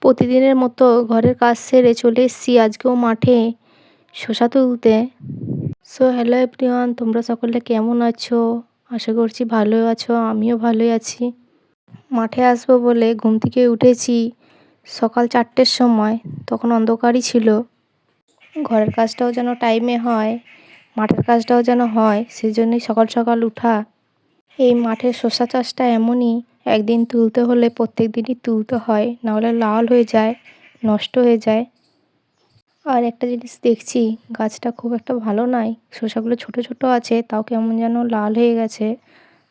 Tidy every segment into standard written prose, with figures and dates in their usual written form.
প্রতিদিনের মতো ঘরের কাজ সেরে চলে এসেছি আজকেও মাঠে শসা তুলতে। হ্যালো এভরিওয়ান, তোমরা সকলে কেমন আছো? আশা করছি ভালো আছো, আমিও ভালোই আছি। মাঠে আসবো বলে ঘুম থেকে উঠেছি সকাল 4টের সময়, তখন অন্ধকারই ছিল। ঘরের কাজটাও যেন টাইমে হয়, মাঠের কাজটাও যেন হয়, সেই জন্যই সকাল সকাল উঠা। এই মাঠের শসা চাষটা এমনই, একদিন তুলতে হলে প্রত্যেক দিনই তুলতে হয়, নাহলে লাল হয়ে যায়, নষ্ট হয়ে যায়। আর একটা জিনিস দেখছি, গাছটা খুব একটা ভালো নয়, শসাগুলো ছোট ছোট আছে, তাও কেমন যেন লাল হয়ে গেছে,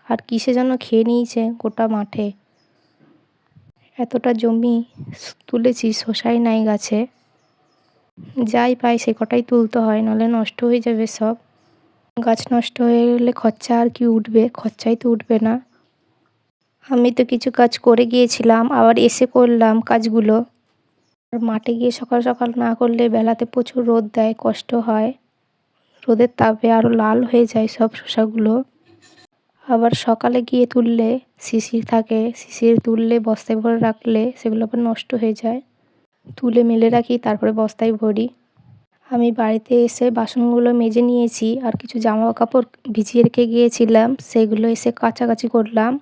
আর কিসে যেন খেয়ে নিয়েছে গোটা মাঠে। এতটা জমি তুলেছি, শসাই নাই গাছে। যাই পাই সে কটাই তুলতে হয়, নাহলে নষ্ট হয়ে যাবে সব। গাছ নষ্ট হয়ে গেলে খরচা আর কি উঠবে, খরচাই তো উঠবে না। আমি তো কিছু কাজ করে গিয়েছিলাম, আবার এসে করলাম কাজগুলো। আর মাঠে গিয়ে সকাল সকাল না করলে বেলাতে প্রচুর রোদ দেয়, কষ্ট হয়। রোদের তাপে আরও লাল হয়ে যায় সব শসাগুলো। আবার সকালে গিয়ে তুললে শিশির থাকে, শিশির তুললে বস্তায় ভরে রাখলে সেগুলো আবার নষ্ট হয়ে যায়। তুলে মেলে রাখি, তারপরে বস্তায় ভরি। আমি বাড়িতে এসে বাসনগুলো মেজে নিয়েছি, আর কিছু জামা কাপড় ভিজিয়ে রেখে গিয়েছিলাম, সেগুলো এসে কাচাকাচি করলাম।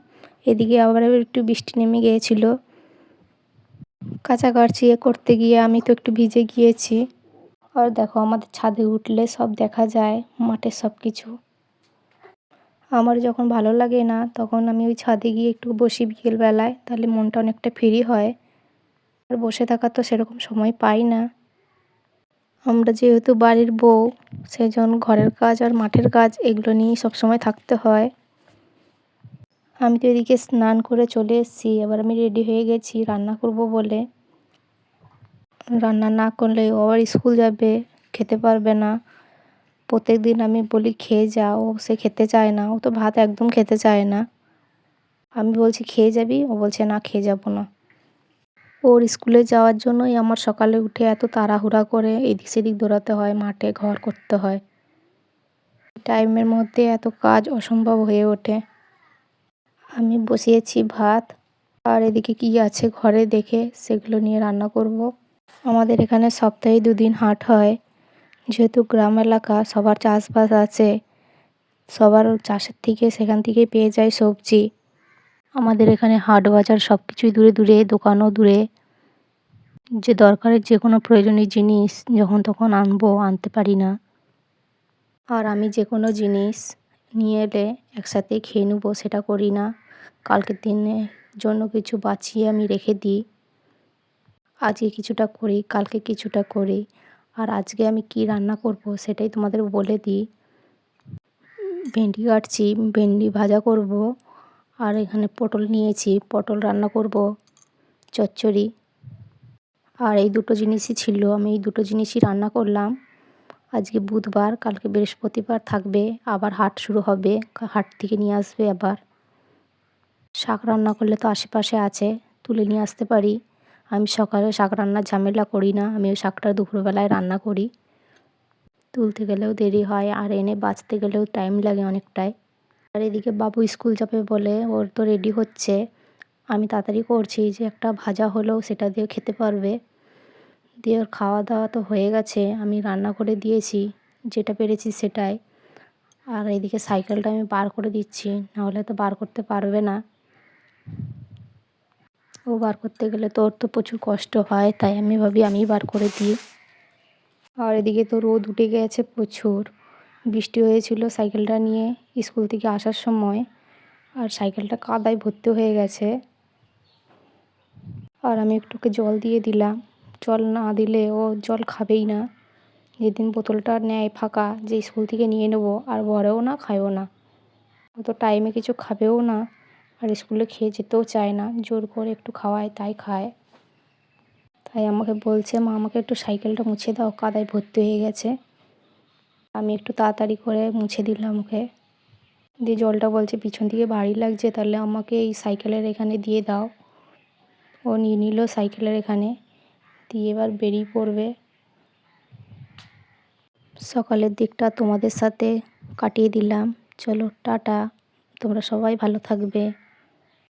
এদিকে আবার একটু বৃষ্টি নেমে গিয়েছিল। কাচাকাচি করতে গিয়ে আমি তো একটু ভিজে গিয়েছি। আর দেখো, আমাদের ছাদে উঠলে সব দেখা যায়, মাঠের সব কিছু। আমার যখন ভালো লাগে না, তখন আমি ওই ছাদে গিয়ে একটু বসি বিকেলবেলায়, তাহলে মনটা অনেকটা ফ্রি হয়। আর বসে থাকার তো সেরকম সময় পাই না। আমরা যেহেতু বাড়ির বউ, সেই জন্য ঘরের কাজ আর মাঠের কাজ এগুলো নিয়েই সবসময় থাকতে হয়। আমি তো এদিকে স্নান করে চলে এসেছি, এবার আমি রেডি হয়ে গেছি রান্না করব বলে। রান্না না করলে ও আবার স্কুল যাবে, খেতে পারবে না। প্রত্যেক দিন আমি বলি খেয়ে যাও, সে খেতে চায় না, ও তো ভাত একদম খেতে চায় না। আমি বলছি খেয়ে যাবি, ও বলছে না খেয়ে যাব না। ওর স্কুলে যাওয়ার জন্যই আমার সকালে উঠে এত তাড়াহুড়া করে এদিক সেদিক দৌড়াতে হয়, মাঠে ঘর করতে হয়। টাইমের মধ্যে এত কাজ অসম্ভব হয়ে ওঠে। আমি বসিয়েছি ভাত, আর এদিকে কি আছে ঘরে দেখে সেগুলো নিয়ে রান্না করব। আমাদের এখানে সপ্তাহে 2 দিন হাট হয়। যেহেতু গ্রাম এলাকা, সবার চাষবাস আছে, সবার চাষের থেকে সেখান থেকেই পেয়ে যায় সবজি। আমাদের এখানে হাট বাজার সব কিছুই দূরে দূরে, দোকানও দূরে। যে দরকারের যে কোনো প্রয়োজনীয় জিনিস যখন তখন আনতে পারি না। আর আমি যে কোনো জিনিস নিয়ে এলে একসাথে খেয়ে নেবো সেটা করি না। কালকের দিনের জন্য কিছু বাঁচিয়ে আমি রেখে দিই। আজকে কিছুটা করি, কালকে কিছুটা করি। আর আজকে আমি কি রান্না করব সেটাই তোমাদের বলে দিই। ভেন্ডি কাটছি, ভেন্ডি ভাজা করব। আর এখানে পটল নিয়েছি, পটল রান্না করব, চচ্চড়ি। আর এই দুটো জিনিসই ছিল, আমি এই দুটো জিনিসই রান্না করলাম। আজকে বুধবার, কালকে বৃহস্পতিবার থাকবে, আবার হাট শুরু হবে, হাট থেকে নিয়ে আসবে আবার। শাক রান্না করলে তো আশেপাশে আছে, তুলে নিয়ে আসতে পারি। আমি সকালে শাক রান্নার ঝামেলা করি না, আমি ওই শাকটা দুপুরবেলায় রান্না করি। তুলতে গেলেও দেরি হয়, আর এনে বাছতে গেলেও টাইম লাগে অনেকটাই। আর এদিকে বাবু স্কুল যাবে বলে ওর তো রেডি হচ্ছে। আমি তাড়াতাড়ি করছি যে একটা ভাজা হলেও সেটা দিয়ে খেতে পারবে। দিয়ে ওর খাওয়া দাওয়া তো হয়ে গেছে, আমি রান্না করে দিয়েছি যেটা পেরেছি সেটাই। আর এদিকে সাইকেলটা আমি বার করে দিচ্ছি, নাহলে তো বার করতে পারবে না। ও বার করতে গেলে তো ওর তো প্রচুর কষ্ট হয়, তাই আমি ভাবি আমিই বার করে দিই। আর এদিকে তো রোদ উঠে গেছে প্রচুর, বৃষ্টি হয়েছিল সাইকেলটা নিয়ে স্কুল থেকে আসার সময়, আর সাইকেলটা কাদায় ভর্তি হয়ে গেছে। আর আমি একটুকে জল দিয়ে দিলাম, জল না দিলে ও জল খাবেই না। যেদিন বোতলটা নেয় ফাঁকা, যে স্কুল থেকে নিয়ে নেবো, আর ভরেও না খায়ও না। ও তো টাইমে কিছু খাবেও না, আর স্কুলে খেয়ে যেতেও চায় না, জোর করে একটু খাওয়ায় তাই খায়। তাই আমাকে বলছে, মা আমাকে একটু সাইকেলটা মুছে দাও, কাদায় ভর্তি হয়ে গেছে। আমি একটু তাড়াতাড়ি করে মুছে দিলাম ওকে। দিয়ে জলটা বলছে পিছন দিকে ভারী লাগছে, তাহলে আমাকে এই সাইকেলের এখানে দিয়ে দাও। ও নিয়ে নিল সাইকেলের এখানে, দিয়ে এবার বেরিয়ে পড়বে। সকালের দিকটা তোমাদের সাথে কাটিয়ে দিলাম। চলো টাটা, তোমরা সবাই ভালো থাকবে।